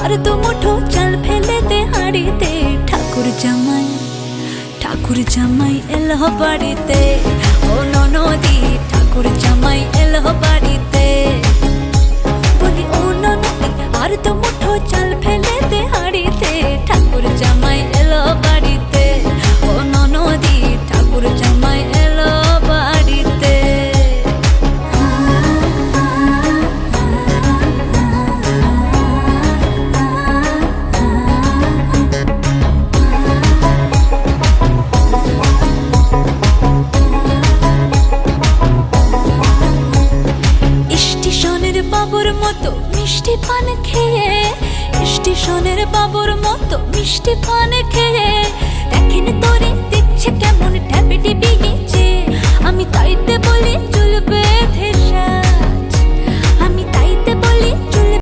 আর তো মুঠো চাল ফেলে দে হাড়িতে। ঠাকুর জামাই এলো বাড়িতে, ও ননদি ঠাকুর জামাই এলো বাড়িতে। বলি ও ননদি আর তো মুঠো চাল ফেলে দে হাড়িতে। ঠাকুর জামাই এলো বাড়িতে, ও ননদি ঠাকুর জামাই এলো বাড়িতে। স্টেশনের বাবুর মতো মিষ্টি পান খেয়ে, স্টেশনের বাবুর মতো মিষ্টি পান খেয়ে, দেখেন তোরে দেখছে কেমন ট্যাপে টিপি গেছে। আমি তাইতে বলি চুল বেঁধে